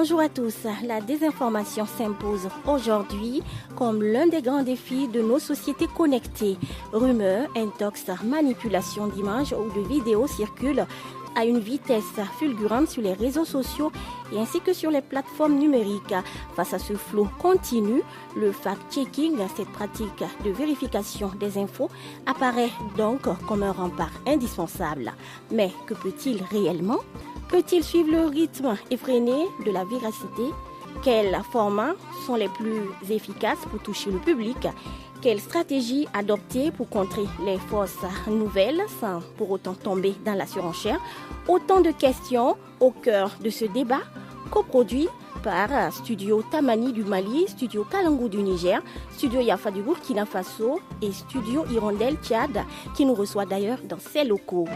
Bonjour à tous. La désinformation s'impose aujourd'hui comme l'un des grands défis de nos sociétés connectées. Rumeurs, intox, manipulation d'images ou de vidéos circulent à une vitesse fulgurante sur les réseaux sociaux et ainsi que sur les plateformes numériques. Face à ce flot continu, le fact-checking, cette pratique de vérification des infos, apparaît donc comme un rempart indispensable. Mais que peut-il réellement ? Peut-il suivre le rythme effréné de la véracité ? Quels formats sont les plus efficaces pour toucher le public ? Quelle stratégie adopter pour contrer les fausses nouvelles sans pour autant tomber dans la surenchère ? Autant de questions au cœur de ce débat, coproduit par Studio Tamani du Mali, Studio Kalangu du Niger, Studio Yafa du Burkina Faso et Studio Hirondelle Tchad, qui nous reçoit d'ailleurs dans ses locaux.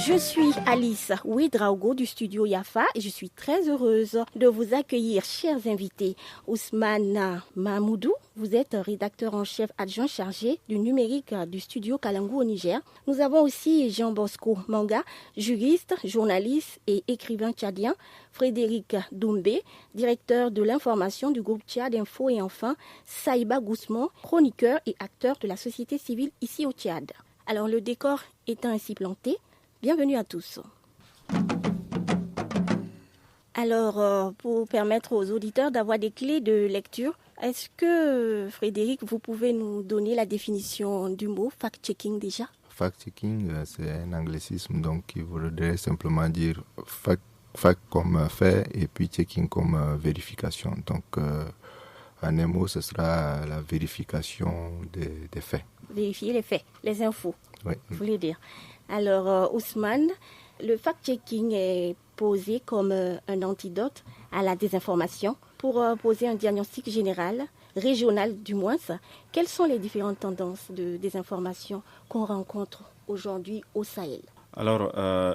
Je suis Alice Ouedraogo du Studio Yafa et je suis très heureuse de vous accueillir, chers invités. Ousmane Mahmoudou, vous êtes rédacteur en chef adjoint chargé du numérique du Studio Kalangu au Niger. Nous avons aussi Jean Bosco Manga, juriste, journaliste et écrivain tchadien. Frédéric Doumbé, directeur de l'information du groupe Tchad Info et enfin Saïba Goussman, chroniqueur et acteur de la société civile ici au Tchad. Alors le décor étant ainsi planté, bienvenue à tous. Alors, pour permettre aux auditeurs d'avoir des clés de lecture, est-ce que, Frédéric, vous pouvez nous donner la définition du mot fact-checking déjà ? Fact-checking, c'est un anglicisme donc qui voudrait simplement dire fact comme fait et puis checking comme vérification. Donc, en un mot, ce sera la vérification des faits. Vérifier les faits, les infos, oui. Vous voulez dire. Alors, Ousmane, le fact-checking est posé comme un antidote à la désinformation pour poser un diagnostic général, régional du moins. Quelles sont les différentes tendances de désinformation qu'on rencontre aujourd'hui au Sahel ? Alors,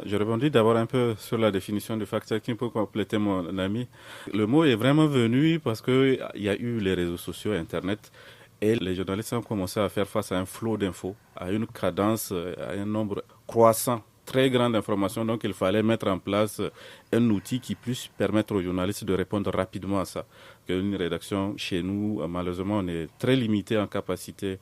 je rebondis d'abord un peu sur la définition du fact-checking pour compléter mon ami. Le mot est vraiment venu parce qu'il y a eu les réseaux sociaux, Internet, et les journalistes ont commencé à faire face à un flot d'infos, à une cadence, à un nombre croissant, très grand d'informations. Donc, il fallait mettre en place un outil qui puisse permettre aux journalistes de répondre rapidement à ça. Une rédaction chez nous, malheureusement, on est très limité en capacité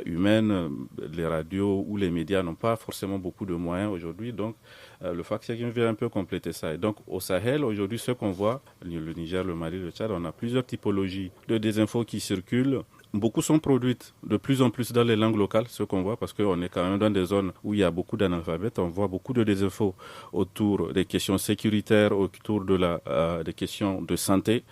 humaine. Les radios ou les médias n'ont pas forcément beaucoup de moyens aujourd'hui. Donc, le fact-checking vient un peu compléter ça. Et donc, au Sahel, aujourd'hui, ce qu'on voit, le Niger, le Mali, le Tchad, on a plusieurs typologies de désinfos qui circulent. Beaucoup sont produites de plus en plus dans les langues locales, ce qu'on voit, parce qu'on est quand même dans des zones où il y a beaucoup d'analphabètes. On voit beaucoup de désinfos autour des questions sécuritaires, autour des questions de santé,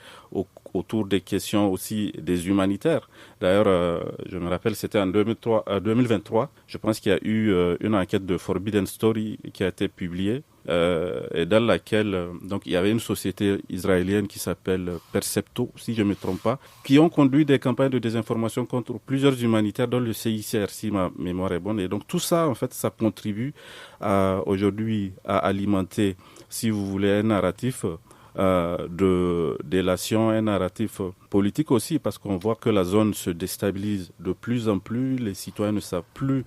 autour des questions aussi des humanitaires. D'ailleurs, je me rappelle, c'était en 2023, je pense qu'il y a eu une enquête de Forbidden Story qui a été publiée. Et dans laquelle donc il y avait une société israélienne qui s'appelle Percepto, si je ne me trompe pas, qui ont conduit des campagnes de désinformation contre plusieurs humanitaires, dont le CICR, si ma mémoire est bonne. Et donc tout ça, en fait, ça contribue aujourd'hui à alimenter, si vous voulez, un narratif de délation, un narratif politique aussi, parce qu'on voit que la zone se déstabilise de plus en plus, les citoyens ne savent plus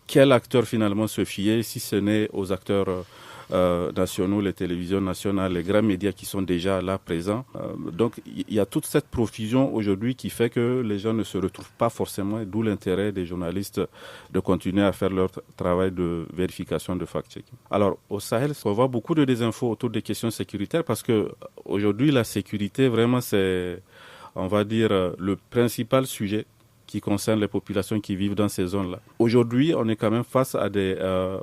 quel acteur finalement se fier, si ce n'est aux acteurs nationaux, les télévisions nationales, les grands médias qui sont déjà là présents. Donc il y a toute cette profusion aujourd'hui qui fait que les gens ne se retrouvent pas forcément, d'où l'intérêt des journalistes de continuer à faire leur travail de vérification, de fact-checking. Alors au Sahel, on voit beaucoup de désinfos autour des questions sécuritaires parce que aujourd'hui la sécurité vraiment c'est, on va dire, le principal sujet qui concerne les populations qui vivent dans ces zones-là. Aujourd'hui, on est quand même face à des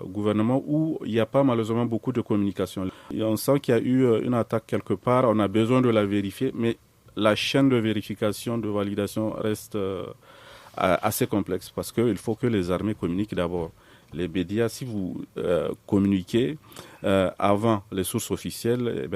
gouvernements où il n'y a pas malheureusement beaucoup de communication. Et on sent qu'il y a eu une attaque quelque part, on a besoin de la vérifier, mais la chaîne de vérification, de validation reste assez complexe parce qu'il faut que les armées communiquent d'abord. Les médias, si vous communiquez avant les sources officielles,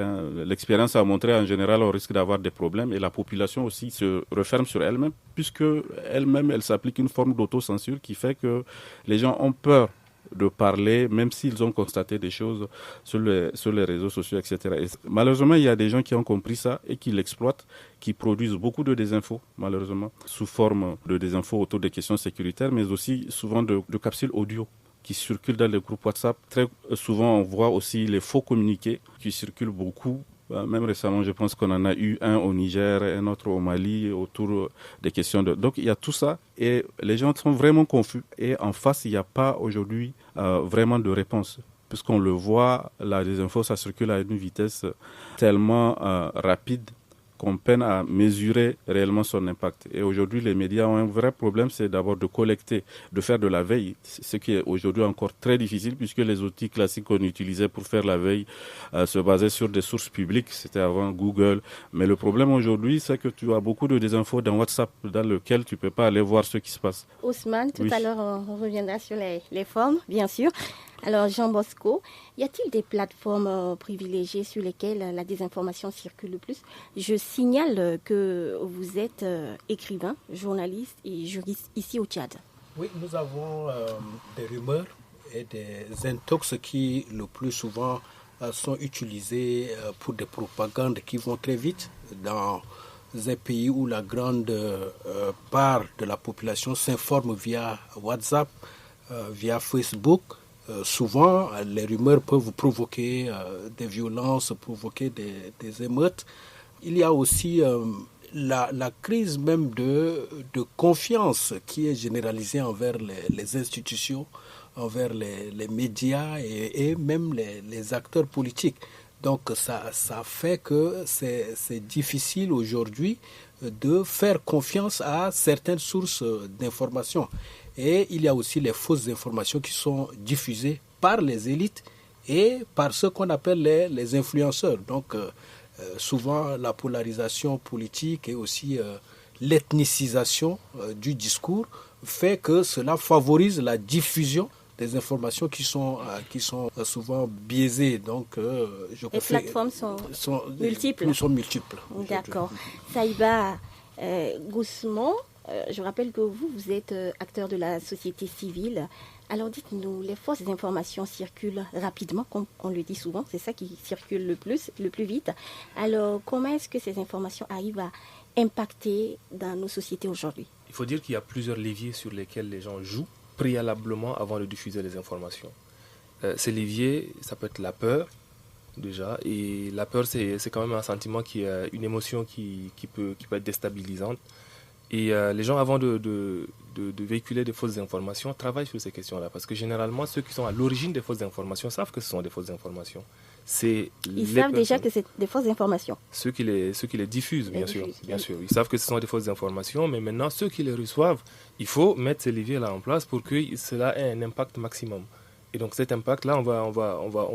l'expérience a montré en général on risque d'avoir des problèmes et la population aussi se referme sur elle-même puisque elle-même elle s'applique une forme d'autocensure qui fait que les gens ont peur de parler même s'ils ont constaté des choses sur les réseaux sociaux, etc. Et malheureusement, il y a des gens qui ont compris ça et qui l'exploitent, qui produisent beaucoup de désinfos, malheureusement, sous forme de désinfos autour des questions sécuritaires, mais aussi souvent de capsules audio qui circulent dans les groupes WhatsApp. Très souvent, on voit aussi les faux communiqués qui circulent beaucoup Même récemment, je pense qu'on en a eu un au Niger, un autre au Mali, autour des questions de... Donc, il y a tout ça et les gens sont vraiment confus. Et en face, il n'y a pas aujourd'hui vraiment de réponse. Puisqu'on le voit, la désinfo, ça circule à une vitesse tellement rapide qu'on peine à mesurer réellement son impact. Et aujourd'hui, les médias ont un vrai problème, c'est d'abord de collecter, de faire de la veille, ce qui est aujourd'hui encore très difficile puisque les outils classiques qu'on utilisait pour faire la veille se basaient sur des sources publiques, c'était avant Google. Mais le problème aujourd'hui, c'est que tu as beaucoup de désinfos dans WhatsApp dans lequel tu ne peux pas aller voir ce qui se passe. Ousmane, tout à l'heure, on reviendra sur les formes, bien sûr. Alors, Jean Bosco, y a-t-il des plateformes privilégiées sur lesquelles la désinformation circule le plus? Je signale que vous êtes écrivain, journaliste et juriste ici au Tchad. Oui, nous avons des rumeurs et des intox qui, le plus souvent, sont utilisés pour des propagandes qui vont très vite dans un pays où la grande part de la population s'informe via WhatsApp, via Facebook. Souvent, les rumeurs peuvent provoquer des violences, provoquer des émeutes. Il y a aussi la crise même de confiance qui est généralisée envers les institutions, envers les médias et même les acteurs politiques. Donc ça fait que c'est difficile aujourd'hui de faire confiance à certaines sources d'informations. Et il y a aussi les fausses informations qui sont diffusées par les élites et par ceux qu'on appelle les influenceurs. Donc souvent la polarisation politique et aussi l'ethnicisation du discours fait que cela favorise la diffusion des informations qui sont souvent biaisées. Donc, les plateformes sont multiples. D'accord. Saïba Goussman, je rappelle que vous êtes acteur de la société civile. Alors dites-nous, les fausses informations circulent rapidement, comme on le dit souvent, c'est ça qui circule le plus vite. Alors comment est-ce que ces informations arrivent à impacter dans nos sociétés aujourd'hui? Il faut dire qu'il y a plusieurs leviers sur lesquels les gens jouent préalablement avant de diffuser les informations. Ces leviers, ça peut être la peur, déjà, et la peur, c'est quand même un sentiment qui est une émotion qui peut être déstabilisante. Et les gens, avant de véhiculer des fausses informations, travaillent sur ces questions-là, parce que généralement, ceux qui sont à l'origine des fausses informations savent que ce sont des fausses informations. Ils savent déjà que c'est des fausses informations. Ceux qui les diffusent, bien sûr. Ils savent que ce sont des fausses informations, mais maintenant, ceux qui les reçoivent, il faut mettre ces leviers-là en place pour que cela ait un impact maximum. Et donc cet impact-là, on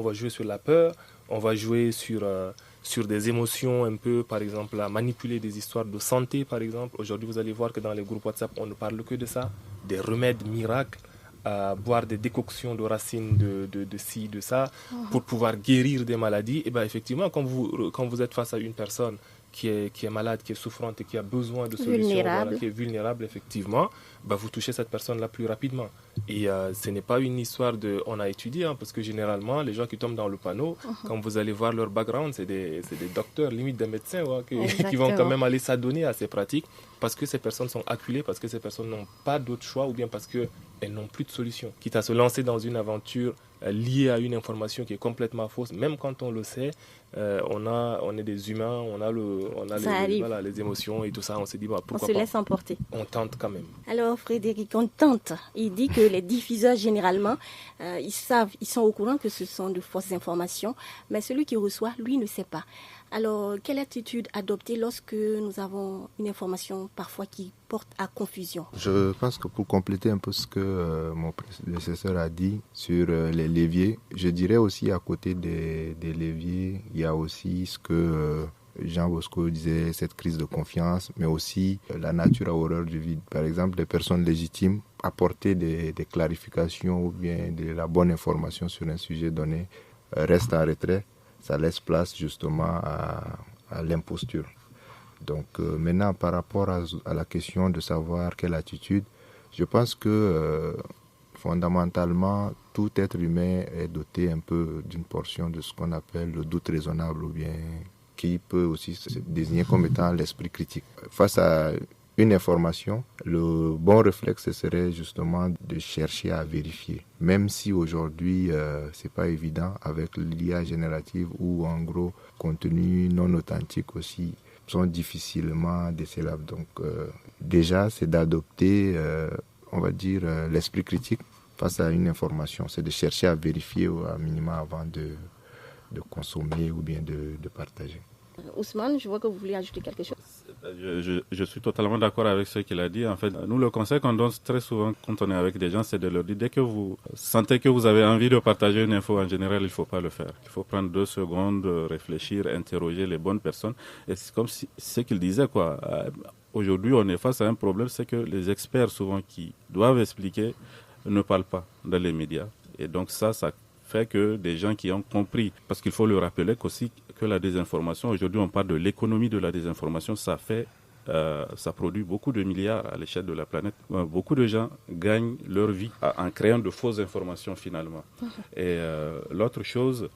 va jouer sur la peur, on va jouer sur des émotions un peu, par exemple, à manipuler des histoires de santé, par exemple. Aujourd'hui, vous allez voir que dans les groupes WhatsApp, on ne parle que de ça, des remèdes miracles, à boire des décoctions de racines de ci, de ça, pour pouvoir guérir des maladies. Et bien effectivement, quand vous êtes face à une personne qui est malade, qui est souffrante et qui a besoin de solutions, qui est vulnérable, effectivement, vous touchez cette personne-là plus rapidement. Et ce n'est pas une histoire on a étudié, parce que généralement, les gens qui tombent dans le panneau, quand vous allez voir leur background, c'est des docteurs, limite des médecins, qui vont quand même aller s'adonner à ces pratiques, parce que ces personnes sont acculées, parce que ces personnes n'ont pas d'autre choix, ou bien parce qu'elles n'ont plus de solution. Quitte à se lancer dans une aventure liée à une information qui est complètement fausse, même quand on le sait, on est des humains, on a les émotions et tout ça, on se dit pourquoi pas. On se laisse emporter. On tente quand même. Alors Frédéric, on tente. Il dit que les diffuseurs généralement, ils sont au courant que ce sont de fausses informations, mais celui qui reçoit, lui, ne sait pas. Alors, quelle attitude adopter lorsque nous avons une information parfois qui porte à confusion? Je pense que pour compléter un peu ce que mon prédécesseur a dit sur les leviers, je dirais aussi à côté des leviers, il y a aussi ce que Jean Bosco disait, cette crise de confiance, mais aussi la nature a horreur du vide. Par exemple, les personnes légitimes apporter des clarifications ou bien de la bonne information sur un sujet donné restent en retrait. Ça laisse place justement à l'imposture. Donc maintenant, par rapport à la question de savoir quelle attitude, je pense que fondamentalement, tout être humain est doté un peu d'une portion de ce qu'on appelle le doute raisonnable, ou bien qui peut aussi se désigner comme étant l'esprit critique. Face à une information, le bon réflexe serait justement de chercher à vérifier. Même si aujourd'hui, c'est pas évident avec l'IA générative ou en gros, contenu non authentique aussi sont difficilement décelables. Donc, déjà, c'est d'adopter, on va dire, l'esprit critique face à une information. C'est de chercher à vérifier à minima avant de consommer ou bien de partager. Ousmane, je vois que vous voulez ajouter quelque chose. Je suis totalement d'accord avec ce qu'il a dit. En fait, nous, le conseil qu'on donne très souvent quand on est avec des gens, c'est de leur dire, dès que vous sentez que vous avez envie de partager une info, en général, il ne faut pas le faire. Il faut prendre 2 secondes, réfléchir, interroger les bonnes personnes. Et c'est comme si, ce qu'il disait, quoi. Aujourd'hui, on est face à un problème, c'est que les experts, souvent, qui doivent expliquer, ne parlent pas dans les médias. Et donc ça fait que des gens qui ont compris, parce qu'il faut le rappeler qu'aussi que la désinformation, aujourd'hui on parle de l'économie de la désinformation, ça produit beaucoup de milliards à l'échelle de la planète. Beaucoup de gens gagnent leur vie en créant de fausses informations finalement. Et l'autre chose,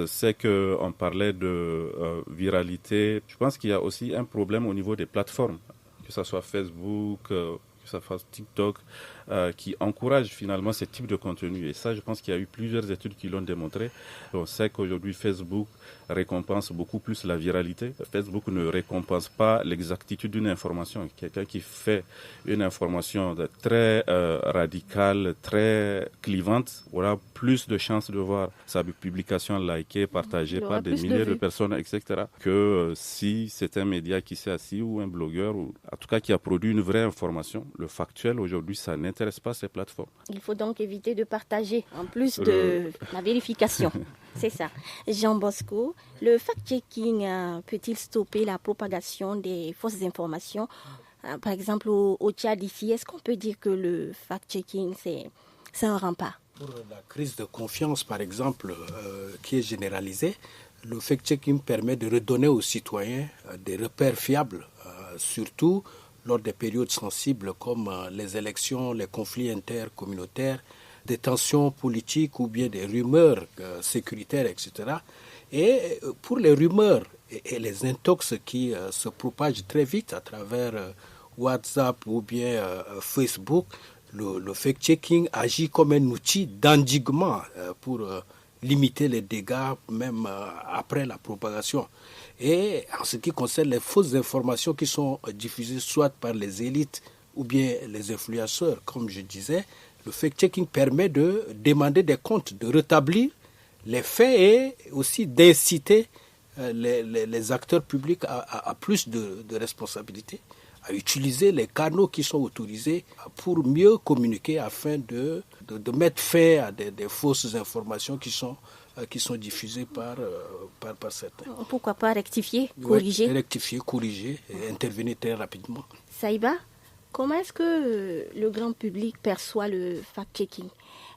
c'est qu'on parlait de viralité. Je pense qu'il y a aussi un problème au niveau des plateformes, que ce soit Facebook, que ce soit TikTok, qui encourage finalement ce type de contenu. Et ça, je pense qu'il y a eu plusieurs études qui l'ont démontré. On sait qu'aujourd'hui, Facebook récompense beaucoup plus la viralité. Facebook ne récompense pas l'exactitude d'une information. Quelqu'un qui fait une information très radicale, très clivante, aura plus de chances de voir sa publication likée, partagée par des milliers de personnes, etc., que si c'est un média qui s'est assis ou un blogueur, ou en tout cas qui a produit une vraie information. Le factuel, aujourd'hui, ça n'intéresse pas ces plateformes. Il faut donc éviter de partager, en plus de la vérification. C'est ça. Jean Bosco, le fact-checking peut-il stopper la propagation des fausses informations? Par exemple, au Tchad ici, est-ce qu'on peut dire que le fact-checking, c'est un rempart? Pour la crise de confiance, par exemple, qui est généralisée, le fact-checking permet de redonner aux citoyens des repères fiables, surtout lors des périodes sensibles comme les élections, les conflits intercommunautaires, des tensions politiques ou bien des rumeurs sécuritaires, etc. Et pour les rumeurs et les intox qui se propagent très vite à travers WhatsApp ou bien Facebook, le fact-checking agit comme un outil d'endiguement pour limiter les dégâts même après la propagation. Et en ce qui concerne les fausses informations qui sont diffusées soit par les élites ou bien les influenceurs, comme je disais, le fact-checking permet de demander des comptes, de rétablir les faits et aussi d'inciter les acteurs publics à plus de responsabilités, à utiliser les canaux qui sont autorisés pour mieux communiquer afin de mettre fin à des fausses informations qui sont diffusées par certains. Pourquoi pas rectifier, corriger? Oui, rectifier, corriger et intervenir très rapidement. Saïba, comment est-ce que le grand public perçoit le fact-checking?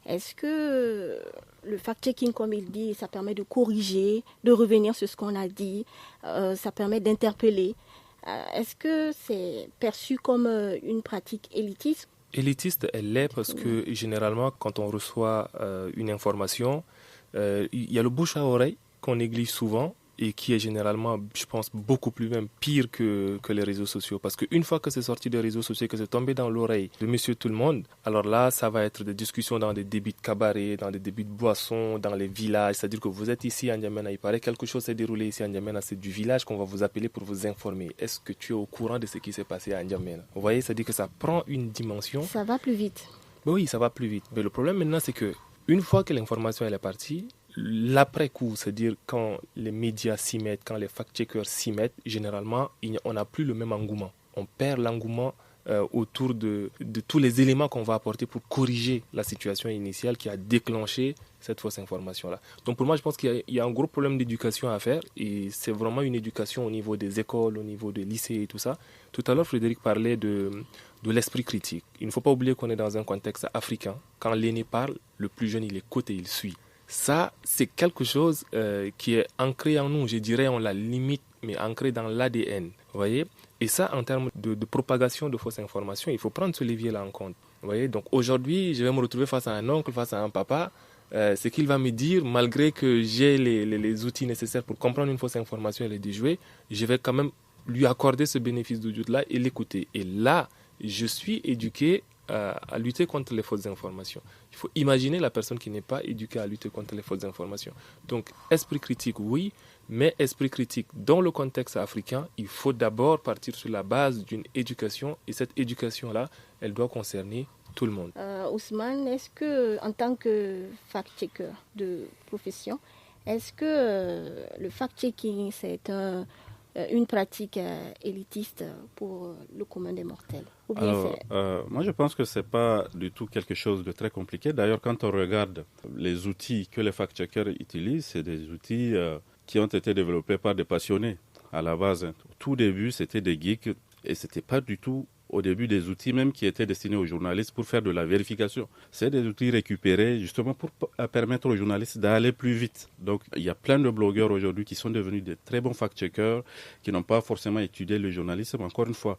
Est-ce que le fact-checking, comme il dit, ça permet de corriger, de revenir sur ce qu'on a dit, ça permet d'interpeller? Est-ce que c'est perçu comme une pratique élitiste? Élitiste, elle l'est parce que généralement, quand on reçoit une information, il y a le bouche à oreille qu'on néglige souvent et qui est généralement, je pense, beaucoup plus même pire que les réseaux sociaux. Parce qu'une fois que c'est sorti des réseaux sociaux, que c'est tombé dans l'oreille de monsieur tout le monde, alors là, ça va être des discussions dans des débits de cabaret, dans des débits de boissons, dans les villages. C'est-à-dire que vous êtes ici à N'Djamena, il paraît quelque chose s'est déroulé ici à N'Djamena, c'est du village qu'on va vous appeler pour vous informer. Est-ce que tu es au courant de ce qui s'est passé à N'Djamena? Vous voyez, c'est-à-dire que ça prend une dimension. Ça va plus vite. Oui, ça va plus vite. Mais le problème maintenant, c'est que une fois que l'information elle est partie, l'après-coup, c'est-à-dire quand les médias s'y mettent, quand les fact-checkers s'y mettent, généralement, on n'a plus le même engouement. On perd l'engouement autour de tous les éléments qu'on va apporter pour corriger la situation initiale qui a déclenché cette fausse information-là. Donc pour moi, je pense qu'il y a un gros problème d'éducation à faire et c'est vraiment une éducation au niveau des écoles, au niveau des lycées et tout ça. Tout à l'heure, Frédéric parlait de l'esprit critique. Il ne faut pas oublier qu'on est dans un contexte africain. Quand l'aîné parle, le plus jeune, il écoute et il suit. Ça, c'est quelque chose qui est ancré en nous. Je dirais, on la limite, mais ancré dans l'ADN. Vous voyez? Et ça, en termes de propagation de fausses informations, il faut prendre ce levier-là en compte. Vous voyez? Donc aujourd'hui, je vais me retrouver face à un oncle, face à un papa. Ce qu'il va me dire, malgré que j'ai les outils nécessaires pour comprendre une fausse information et les déjouer, je vais quand même lui accorder ce bénéfice du doute-là et l'écouter. Et là, je suis éduqué à lutter contre les fausses informations. Il faut imaginer la personne qui n'est pas éduquée à lutter contre les fausses informations. Donc, esprit critique, oui, mais esprit critique dans le contexte africain, il faut d'abord partir sur la base d'une éducation, et cette éducation-là, elle doit concerner tout le monde. Ousmane, est-ce que, en tant que fact-checker de profession, est-ce que le fact-checking, c'est une pratique élitiste pour le commun des mortels? Ou bien moi, je pense que ce n'est pas du tout quelque chose de très compliqué. D'ailleurs, quand on regarde les outils que les fact-checkers utilisent, c'est des outils qui ont été développés par des passionnés à la base. Au tout début, c'était des geeks et ce n'était pas du tout au début des outils même qui étaient destinés aux journalistes pour faire de la vérification. C'est des outils récupérés justement pour permettre aux journalistes d'aller plus vite. Donc il y a plein de blogueurs aujourd'hui qui sont devenus de très bons fact-checkers, qui n'ont pas forcément étudié le journalisme. Encore une fois,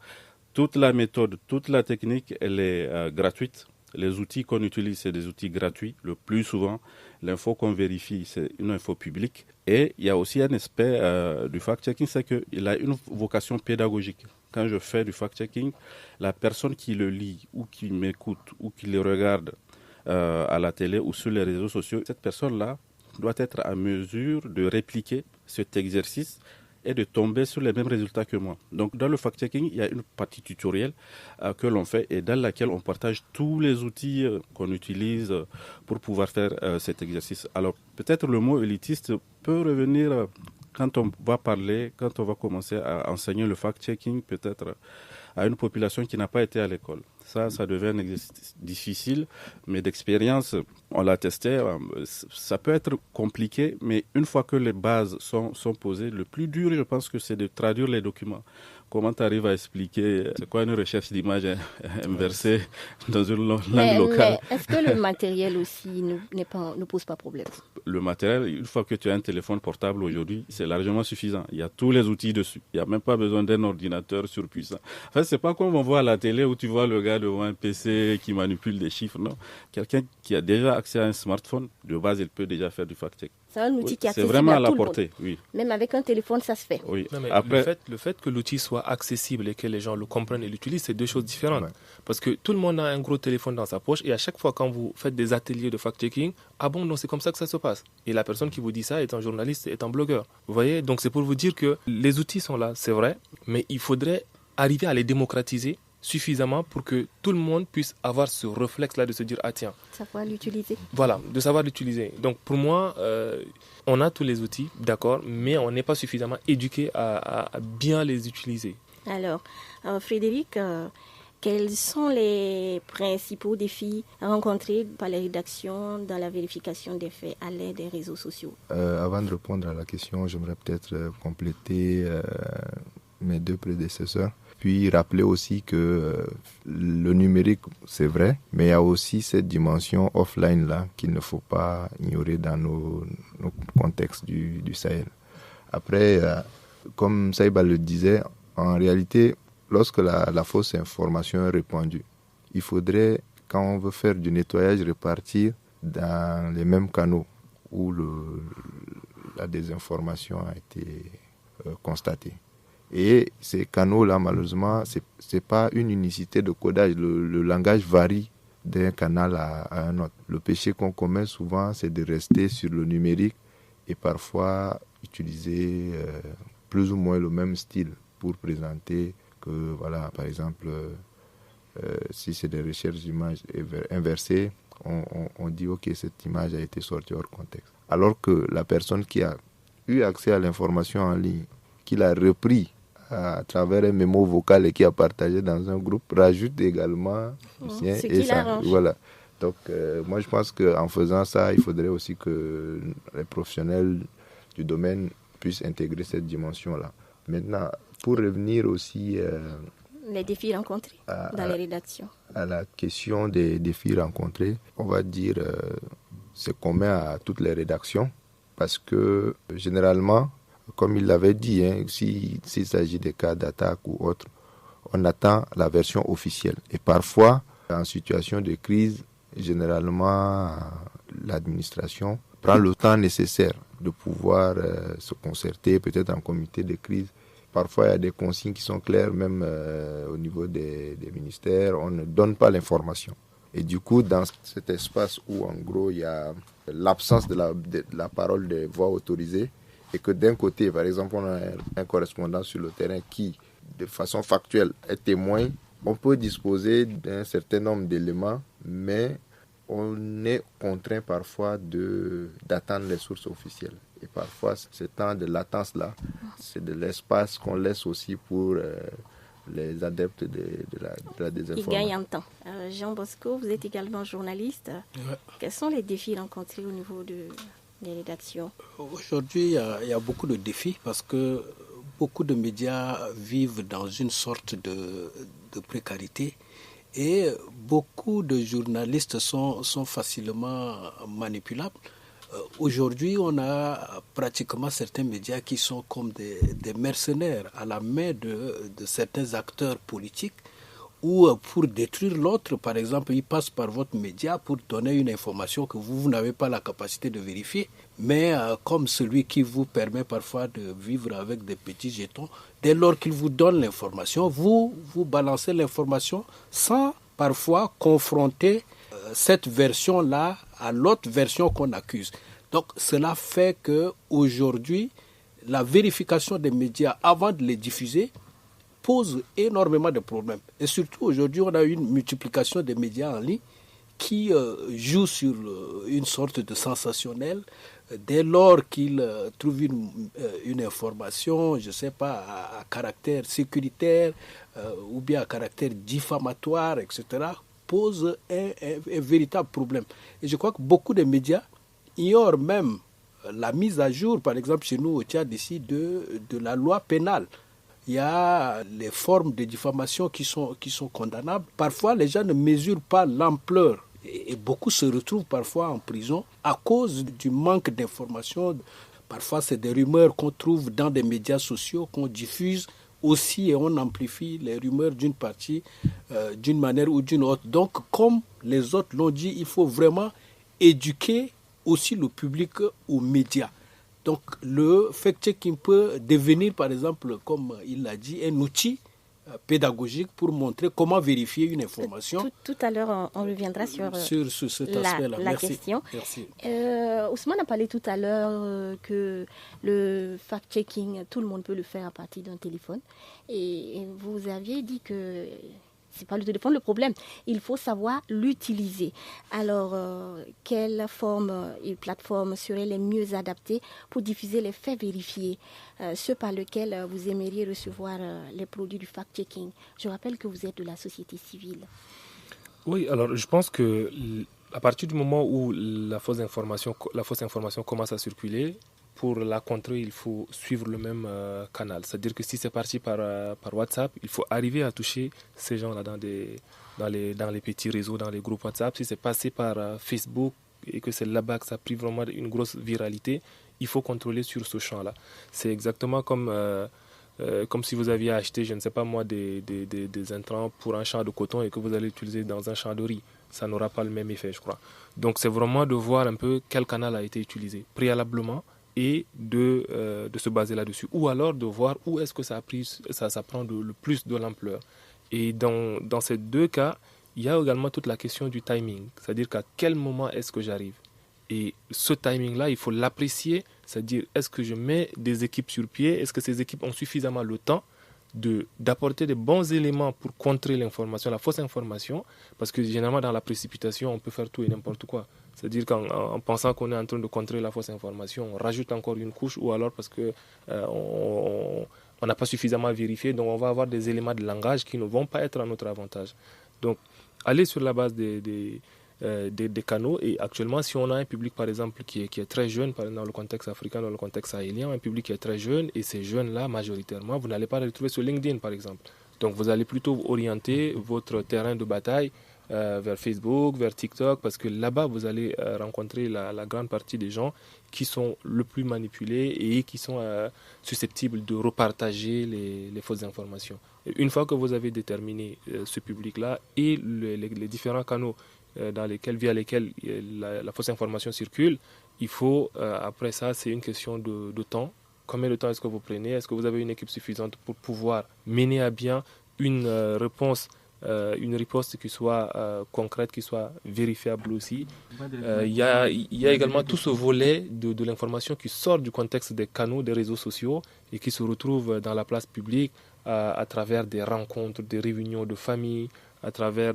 toute la méthode, toute la technique, elle est gratuite. Les outils qu'on utilise, c'est des outils gratuits. Le plus souvent, l'info qu'on vérifie, c'est une info publique. Et il y a aussi un aspect du fact-checking, c'est qu'il a une vocation pédagogique. Quand je fais du fact-checking, la personne qui le lit ou qui m'écoute ou qui le regarde à la télé ou sur les réseaux sociaux, cette personne-là doit être à mesure de répliquer cet exercice et de tomber sur les mêmes résultats que moi. Donc dans le fact-checking, il y a une partie tutoriel que l'on fait et dans laquelle on partage tous les outils qu'on utilise pour pouvoir faire cet exercice. Alors peut-être le mot élitiste peut revenir quand on va parler, quand on va commencer à enseigner le fact-checking peut-être à une population qui n'a pas été à l'école. Ça devient un exercice difficile, mais d'expérience, on l'a testé. Ça peut être compliqué, mais une fois que les bases sont posées, le plus dur, je pense que c'est de traduire les documents. Comment tu arrives à expliquer c'est quoi une recherche d'image inversée dans une langue locale? Mais est-ce que le matériel aussi ne pose pas problème? Le matériel, une fois que tu as un téléphone portable aujourd'hui, c'est largement suffisant. Il y a tous les outils dessus. Il n'y a même pas besoin d'un ordinateur surpuissant. En fait, c'est pas comme on voit à la télé où tu vois le gars devant un PC qui manipule des chiffres. Non, quelqu'un qui a déjà accès à un smartphone, de base, il peut déjà faire du fact-check. C'est un outil qui est accessible c'est vraiment à la tout portée, le monde. oui. Même avec un téléphone, ça se fait. Oui. Non, mais après, le fait que l'outil soit accessible et que les gens le comprennent et l'utilisent, c'est deux choses différentes. Ouais. Parce que tout le monde a un gros téléphone dans sa poche et à chaque fois quand vous faites des ateliers de fact-checking, ah bon, non, c'est comme ça que ça se passe. Et la personne qui vous dit ça est un journaliste, est un blogueur. Vous voyez? Donc c'est pour vous dire que les outils sont là, c'est vrai, mais il faudrait arriver à les démocratiser suffisamment pour que tout le monde puisse avoir ce réflexe-là de se dire, ah tiens. Savoir l'utiliser. Voilà, de savoir l'utiliser. Donc pour moi, on a tous les outils, d'accord, mais on n'est pas suffisamment éduqué à bien les utiliser. Alors, Frédéric, quels sont les principaux défis rencontrés par les rédactions dans la vérification des faits à l'aide des réseaux sociaux? Avant de répondre à la question, j'aimerais peut-être compléter mes deux prédécesseurs. Puis rappeler aussi que le numérique, c'est vrai, mais il y a aussi cette dimension offline-là qu'il ne faut pas ignorer dans nos contextes du Sahel. Après, comme Saïba le disait, en réalité, lorsque la fausse information est répandue, il faudrait, quand on veut faire du nettoyage, repartir dans les mêmes canaux où la désinformation a été constatée. Et ces canaux-là, malheureusement, c'est pas une unicité de codage. Le langage varie d'un canal à un autre. Le péché qu'on commet souvent, c'est de rester sur le numérique et parfois utiliser plus ou moins le même style pour présenter que, voilà, par exemple, si c'est des recherches d'images inversées, on dit, OK, cette image a été sortie hors contexte. Alors que la personne qui a eu accès à l'information en ligne, qui l'a repris à travers un mémo vocal et qui a partagé dans un groupe, rajoute également sien et ça. Voilà. Donc, moi, je pense qu'en faisant ça, il faudrait aussi que les professionnels du domaine puissent intégrer cette dimension-là. Maintenant, pour revenir aussi... les défis rencontrés dans les rédactions. À la question des défis rencontrés, on va dire c'est commun à toutes les rédactions parce que généralement, comme il l'avait dit, s'il s'agit de cas d'attaque ou autre, on attend la version officielle. Et parfois, en situation de crise, généralement, l'administration prend le temps nécessaire de pouvoir se concerter, peut-être en comité de crise, parfois il y a des consignes qui sont claires, même au niveau des ministères, on ne donne pas l'information. Et du coup, dans cet espace où en gros il y a l'absence de la parole des voix autorisées, et que d'un côté, par exemple, on a un correspondant sur le terrain qui, de façon factuelle, est témoin, on peut disposer d'un certain nombre d'éléments, mais on est contraint parfois d'attendre les sources officielles. Et parfois, ce temps de latence-là, c'est de l'espace qu'on laisse aussi pour les adeptes de la désinformation. Ils gagnent en temps. Jean Bosco, vous êtes également journaliste. Ouais. Quels sont les défis rencontrés au niveau des rédactions? Aujourd'hui, il y a beaucoup de défis parce que beaucoup de médias vivent dans une sorte de précarité et beaucoup de journalistes sont facilement manipulables. Aujourd'hui, on a pratiquement certains médias qui sont comme des mercenaires à la main de certains acteurs politiques ou pour détruire l'autre. Par exemple, ils passent par votre média pour donner une information que vous n'avez pas la capacité de vérifier, mais comme celui qui vous permet parfois de vivre avec des petits jetons, dès lors qu'il vous donne l'information, vous balancez l'information sans parfois confronter cette version-là à l'autre version qu'on accuse. Donc cela fait qu'aujourd'hui, la vérification des médias avant de les diffuser pose énormément de problèmes. Et surtout aujourd'hui, on a une multiplication des médias en ligne qui jouent sur une sorte de sensationnel. Dès lors qu'ils trouvent une information, je ne sais pas, à caractère sécuritaire ou bien à caractère diffamatoire, etc., pose un véritable problème. Et je crois que beaucoup de médias ignorent même la mise à jour, par exemple chez nous au Tchad ici, de la loi pénale. Il y a les formes de diffamation qui sont condamnables. Parfois, les gens ne mesurent pas l'ampleur et beaucoup se retrouvent parfois en prison à cause du manque d'informations. Parfois, c'est des rumeurs qu'on trouve dans des médias sociaux, qu'on diffuse aussi et on amplifie les rumeurs d'une partie d'une manière ou d'une autre. Donc, comme les autres l'ont dit, il faut vraiment éduquer aussi le public aux médias. Donc, le fact-checking peut devenir, par exemple, comme il l'a dit, un outil pédagogique pour montrer comment vérifier une information. Tout à l'heure, on reviendra sur cet aspect-là. La question. Merci. Ousmane a parlé tout à l'heure que le fact-checking, tout le monde peut le faire à partir d'un téléphone. Et vous aviez dit que c'est pas le téléphone le problème. Il faut savoir l'utiliser. Alors, quelle forme et plateforme seraient les mieux adaptées pour diffuser les faits vérifiés, ceux par lesquels vous aimeriez recevoir les produits du fact-checking? Je rappelle que vous êtes de la société civile. Oui, alors je pense que à partir du moment où la fausse information commence à circuler, pour la contrer, il faut suivre le même canal. C'est-à-dire que si c'est parti par WhatsApp, il faut arriver à toucher ces gens-là dans les petits réseaux, dans les groupes WhatsApp. Si c'est passé par Facebook et que c'est là-bas que ça a pris vraiment une grosse viralité, il faut contrôler sur ce champ-là. C'est exactement comme si vous aviez acheté, je ne sais pas moi, des intrants pour un champ de coton et que vous allez utiliser dans un champ de riz. Ça n'aura pas le même effet, je crois. Donc c'est vraiment de voir un peu quel canal a été utilisé préalablement et de se baser là-dessus. Ou alors de voir où est-ce que ça prend le plus de l'ampleur. Et dans ces deux cas, il y a également toute la question du timing. C'est-à-dire qu'à quel moment est-ce que j'arrive. Et ce timing-là, il faut l'apprécier. C'est-à-dire, est-ce que je mets des équipes sur pied? Est-ce que ces équipes ont suffisamment le temps d'apporter des bons éléments pour contrer l'information, la fausse information? Parce que généralement, dans la précipitation, on peut faire tout et n'importe quoi. C'est-à-dire qu'en pensant qu'on est en train de contrer la fausse information, on rajoute encore une couche, ou alors parce que on n'a pas suffisamment vérifié, donc on va avoir des éléments de langage qui ne vont pas être à notre avantage. Donc, aller sur la base des canaux, et actuellement, si on a un public, par exemple, qui est très jeune, par exemple, dans le contexte africain, dans le contexte sahélien, un public qui est très jeune, et ces jeunes-là, majoritairement, vous n'allez pas les retrouver sur LinkedIn, par exemple. Donc, vous allez plutôt orienter votre terrain de bataille vers Facebook, vers TikTok, parce que là-bas, vous allez rencontrer la grande partie des gens qui sont le plus manipulés et qui sont susceptibles de repartager les fausses informations. Et une fois que vous avez déterminé ce public-là et les différents canaux via lesquels la fausse information circule, il faut, après ça, c'est une question de temps, combien de temps est-ce que vous prenez, est-ce que vous avez une équipe suffisante pour pouvoir mener à bien une réponse, une riposte qui soit concrète, qui soit vérifiable aussi. Il y a également tout ce volet de l'information qui sort du contexte des canaux, des réseaux sociaux et qui se retrouve dans la place publique à travers des rencontres, des réunions de famille, à travers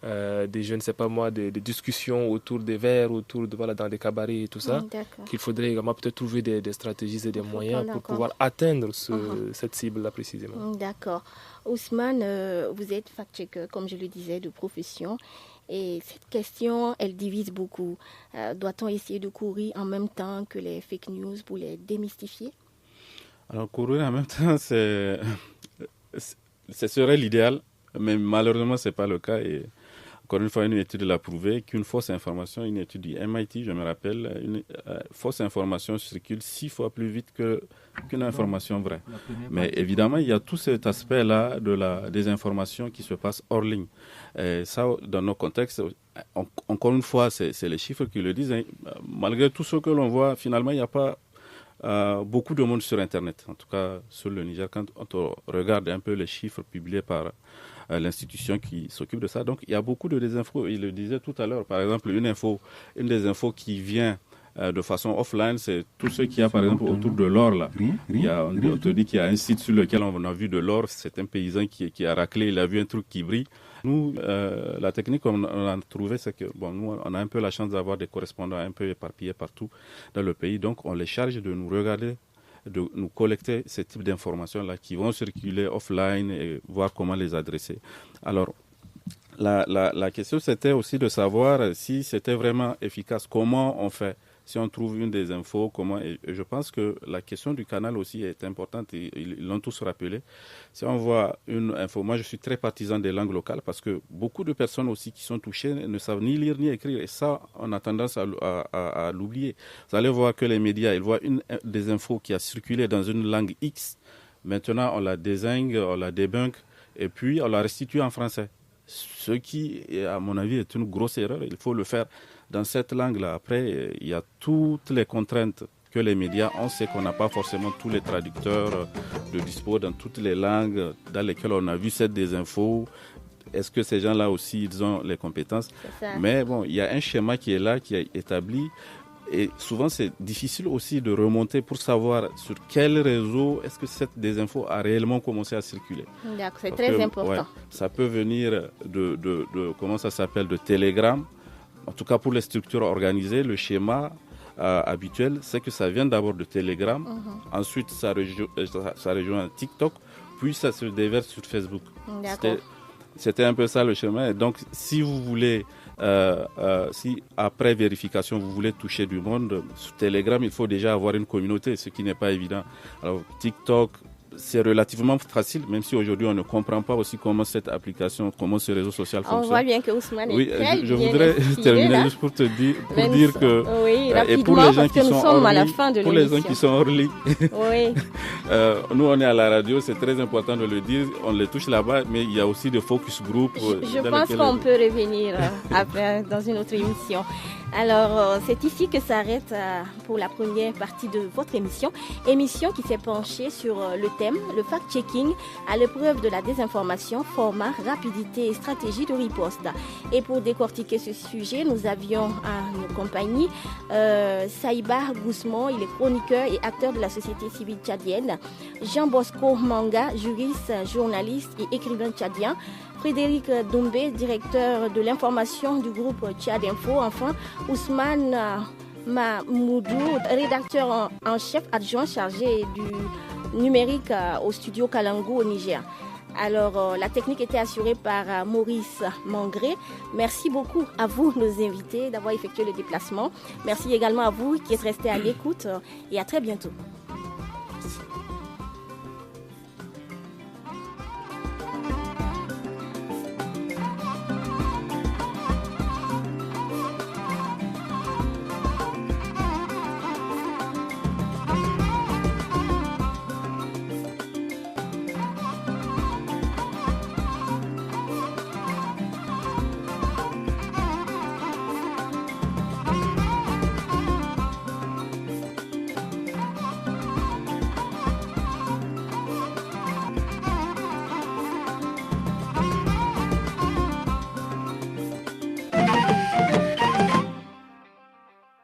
je ne sais pas moi, des discussions autour des verres, dans des cabarets et tout ça, qu'il faudrait également peut-être trouver des stratégies et des moyens pour pouvoir atteindre cette cible-là précisément. D'accord. Ousmane, vous êtes fact-checker, comme je le disais, de profession. Et cette question, elle divise beaucoup. Doit-on essayer de courir en même temps que les fake news pour les démystifier? Alors, courir en même temps, ce serait l'idéal, mais malheureusement, ce n'est pas le cas. Et encore une fois, une étude l'a prouvé qu'une fausse information, une étude du MIT, je me rappelle, une fausse information circule 6 fois plus vite qu'une information vraie. Mais évidemment, il y a tout cet aspect-là de la désinformation qui se passe hors ligne. Et ça, dans nos contextes, encore une fois, c'est les chiffres qui le disent. Hein. Malgré tout ce que l'on voit, finalement, il n'y a pas beaucoup de monde sur Internet. En tout cas, sur le Niger, quand on regarde un peu les chiffres publiés par l'institution qui s'occupe de ça. Donc, il y a beaucoup de désinfos. Il le disait tout à l'heure. Par exemple, une des infos qui vient de façon offline, c'est tout ce qu'il y a, par exemple, autour de l'or. Là. On te dit qu'il y a un site sur lequel on a vu de l'or. C'est un paysan qui a raclé, il a vu un truc qui brille. Nous, la technique qu'on a trouvée, c'est que nous, on a un peu la chance d'avoir des correspondants un peu éparpillés partout dans le pays. Donc, on les charge de nous regarder, de nous collecter ces types d'informations-là qui vont circuler offline et voir comment les adresser. Alors, la question, c'était aussi de savoir si c'était vraiment efficace. Comment on fait? Si on trouve une des infos, comment? Et je pense que la question du canal aussi est importante, et ils l'ont tous rappelé. Si on voit une info, moi je suis très partisan des langues locales parce que beaucoup de personnes aussi qui sont touchées ne savent ni lire ni écrire, et ça, on a tendance à l'oublier. Vous allez voir que les médias, ils voient des infos qui a circulé dans une langue X, maintenant on la désigne, on la débunk, et puis on la restitue en français. Ce qui, à mon avis, est une grosse erreur. Il faut le faire dans cette langue-là. Après, il y a toutes les contraintes que les médias ont. C'est qu'on n'a pas forcément tous les traducteurs de dispo dans toutes les langues dans lesquelles on a vu cette désinfo. Est-ce que ces gens-là aussi, ils ont les compétences? Mais bon, il y a un schéma qui est là, qui est établi. Et souvent, c'est difficile aussi de remonter pour savoir sur quel réseau est-ce que cette désinfo a réellement commencé à circuler. D'accord, c'est très important. Ouais, ça peut venir de comment ça s'appelle, de Telegram. En tout cas, pour les structures organisées, le schéma habituel, c'est que ça vient d'abord de Telegram. Ensuite, ça rejoint TikTok, puis ça se déverse sur Facebook. C'était un peu ça le schéma. Et donc, si vous voulez... si après vérification vous voulez toucher du monde, sur Telegram il faut déjà avoir une communauté, ce qui n'est pas évident. Alors TikTok, c'est relativement facile, même si aujourd'hui on ne comprend pas aussi comment cette application, comment ce réseau social fonctionne. On voit bien que Ousmane est très bien. Je voudrais terminer juste pour dire que et pour les gens qui sont hors ligne, pour les gens qui sont hors ligne, nous on est à la radio, c'est très important de le dire, on les touche là-bas, mais il y a aussi des focus group. Je pense qu'on peut revenir après dans une autre émission. Alors, c'est ici que s'arrête pour la première partie de votre émission qui s'est penchée sur le thème, le fact-checking à l'épreuve de la désinformation, format, rapidité et stratégie de riposte. Et pour décortiquer ce sujet, nous avions à nos compagnies Saïba Guzman, il est chroniqueur et acteur de la société civile tchadienne, Jean Bosco Manga, juriste, journaliste et écrivain tchadien, Frédéric Doumbé, directeur de l'information du groupe Tchad Info. Enfin, Ousmane Mahmoudou, rédacteur en chef adjoint chargé du numérique au studio Kalangu au Niger. Alors, la technique était assurée par Maurice Mangré. Merci beaucoup à vous, nos invités, d'avoir effectué le déplacement. Merci également à vous qui êtes restés à l'écoute et à très bientôt.